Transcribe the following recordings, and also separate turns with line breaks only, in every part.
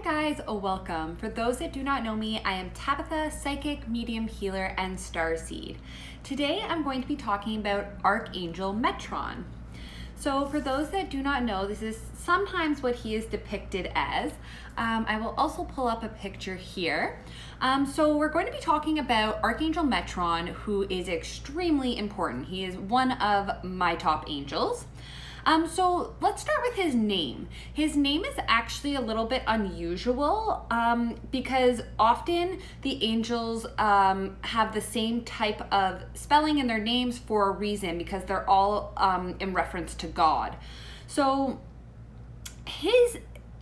guys, welcome. For those that do not know me, I am Tabitha, psychic, medium, healer, and starseed. Today I'm going to be talking about Archangel Metatron. So for those that do not know, this is sometimes what he is depicted as. I will also pull up a picture here. So we're going to be talking about Archangel Metatron, who is extremely important. He is one of my top angels. So let's start with his name. His name is actually a little bit unusual because often the angels have the same type of spelling in their names for a reason, because they're all in reference to God. So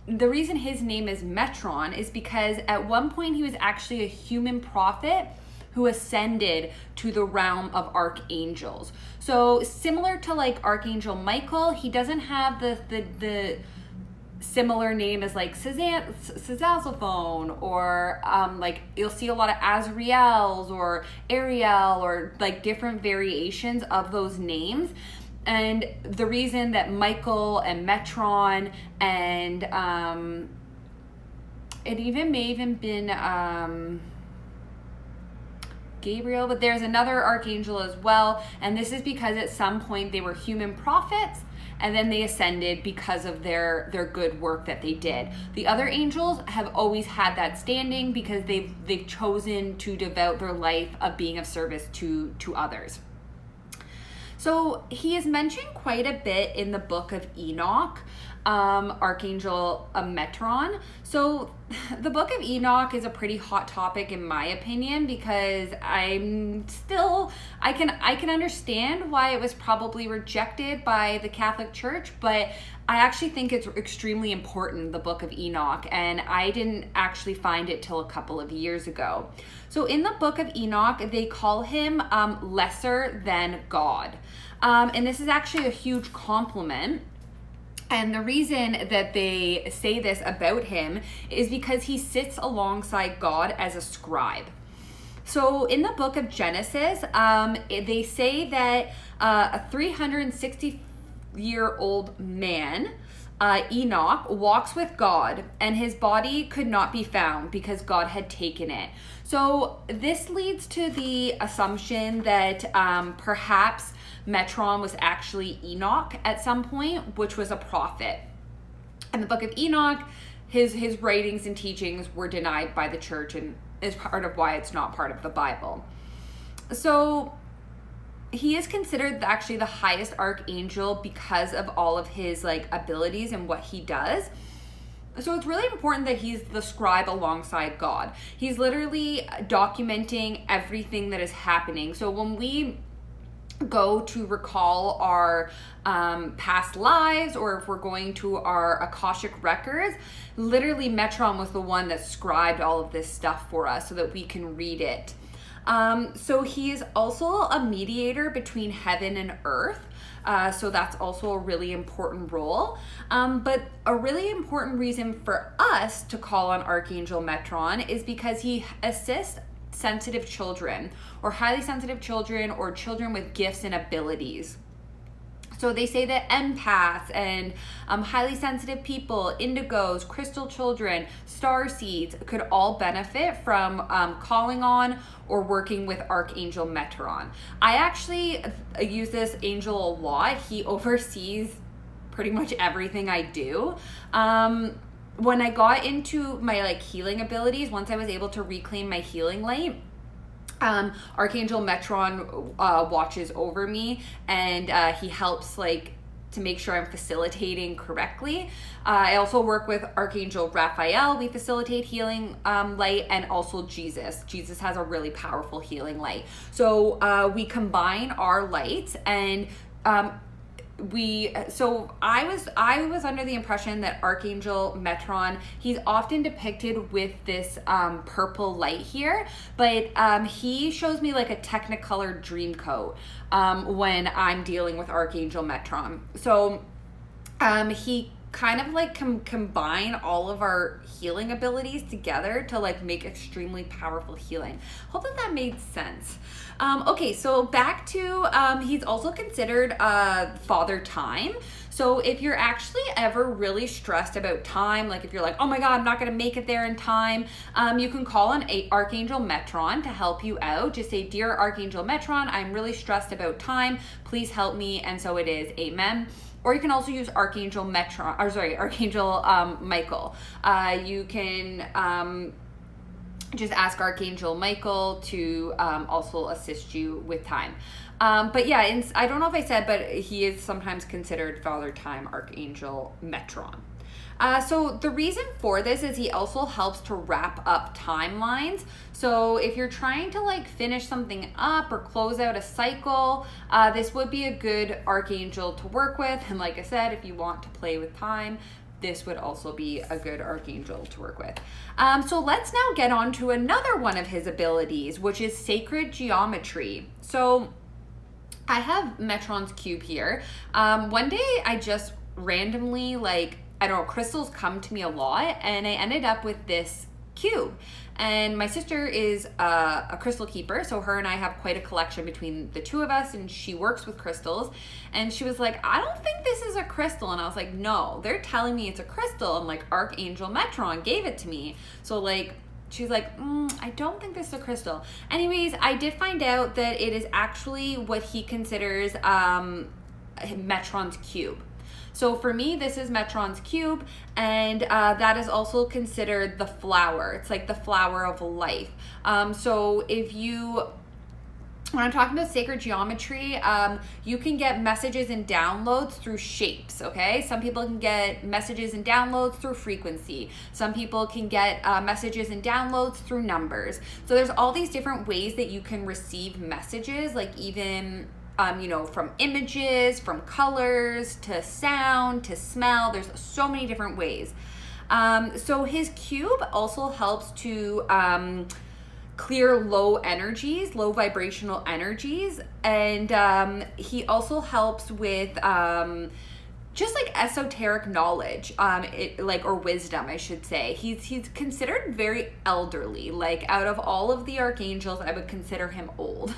the reason his name is Metatron is because at one point he was actually a human prophet who ascended to the realm of archangels. So similar to like Archangel Michael, he doesn't have the similar name as like Saxophone, or like you'll see a lot of Azraels or Ariel, or like different variations of those names. And the reason that Michael and Metatron and it may even been Gabriel, but there's another archangel as well, and this is because at some point they were human prophets and then they ascended because of their good work that they did. The other angels have always had that standing because they've chosen to devote their life of being of service to others. So he is mentioned quite a bit in the book of Enoch, Archangel Metatron. So the book of Enoch is a pretty hot topic in my opinion, because I can understand why it was probably rejected by the Catholic Church, but I actually think it's extremely important, the book of Enoch, and I didn't actually find it till a couple of years ago. So in the book of Enoch, they call him lesser than God. And this is actually a huge compliment. And the reason that they say this about him is because he sits alongside God as a scribe. So in the book of Genesis, they say that a 360-year-old man, Enoch, walks with God, and his body could not be found because God had taken it. So this leads to the assumption that perhaps Metatron was actually Enoch at some point, which was a prophet. In the book of Enoch, his writings and teachings were denied by the church, and is part of why it's not part of the Bible. So he is considered actually the highest archangel because of all of his like abilities and what he does. So it's really important that he's the scribe alongside God. He's literally documenting everything that is happening. So when we go to recall our past lives, or if we're going to our Akashic records, literally Metatron was the one that scribed all of this stuff for us so that we can read it. So he is also a mediator between heaven and earth. So that's also a really important role. But a really important reason for us to call on Archangel Metatron is because he assists sensitive children, or highly sensitive children, or children with gifts and abilities. So they say that empaths and highly sensitive people, indigos, crystal children, starseeds could all benefit from calling on or working with Archangel Metatron. I actually use this angel a lot. He oversees pretty much everything I do. When I got into my like healing abilities, once I was able to reclaim my healing light, Archangel Metatron watches over me, and he helps like to make sure I'm facilitating correctly. I also work with Archangel Raphael. We facilitate healing light, and also Jesus. Jesus has a really powerful healing light. So we combine our lights, and I was under the impression that Archangel Metatron, he's often depicted with this purple light here, but he shows me like a technicolor dream coat when I'm dealing with Archangel Metatron. So he kind of like combine all of our healing abilities together to like make extremely powerful healing. Hope that made sense. Okay, so back to, he's also considered Father Time. So if you're actually ever really stressed about time, like if you're like, oh my God, I'm not going to make it there in time, you can call on Archangel Metatron to help you out. Just say, dear Archangel Metatron, I'm really stressed about time. Please help me. And so it is. Amen. Or you can also use Archangel Michael. You can just ask Archangel Michael to also assist you with time. But yeah, I don't know if I said, but he is sometimes considered Father Time, Archangel Metatron. So the reason for this is he also helps to wrap up timelines. So if you're trying to like finish something up or close out a cycle, this would be a good archangel to work with. And like I said, if you want to play with time, this would also be a good archangel to work with. So let's now get on to another one of his abilities, which is sacred geometry. So I have Metron's cube here. One day I just randomly, like, I don't know, crystals come to me a lot, and I ended up with this cube. And my sister is a crystal keeper, so her and I have quite a collection between the two of us, and she works with crystals. And she was like, I don't think this is a crystal. And I was like, no, they're telling me it's a crystal, and like Archangel Metatron gave it to me. So like, she's like, I don't think this is a crystal. Anyways, I did find out that it is actually what he considers Metron's cube. So for me, this is Metron's cube, and that is also considered the flower. It's like the flower of life. So when I'm talking about sacred geometry, you can get messages and downloads through shapes, okay? Some people can get messages and downloads through frequency. Some people can get messages and downloads through numbers. So there's all these different ways that you can receive messages, like even from images, from colors, to sound, to smell. There's so many different ways. So his cube also helps to clear low energies, low vibrational energies. And he also helps with just like esoteric knowledge, or wisdom, I should say. He's considered very elderly. Like out of all of the archangels, I would consider him old.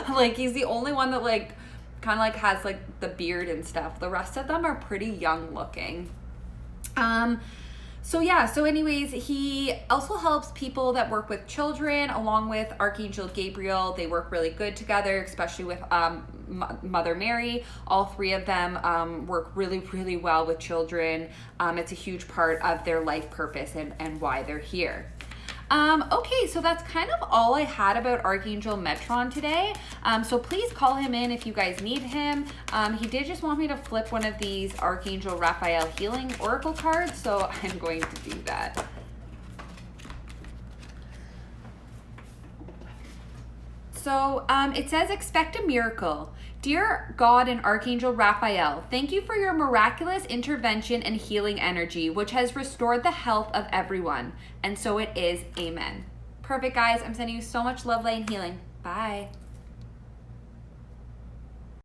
Like he's the only one that like kind of like has like the beard and stuff. The rest of them are pretty young looking. So anyways, he also helps people that work with children, along with Archangel Gabriel. They work really good together, especially with Mother Mary. All three of them work really, really well with children. It's a huge part of their life purpose and why they're here. Okay, so that's kind of all I had about Archangel Metatron today. So please call him in if you guys need him. He did just want me to flip one of these Archangel Raphael Healing Oracle cards, so I'm going to do that. So it says, expect a miracle. Dear God and Archangel Raphael, thank you for your miraculous intervention and healing energy, which has restored the health of everyone. And so it is. Amen. Perfect, guys. I'm sending you so much love, light, and healing. Bye.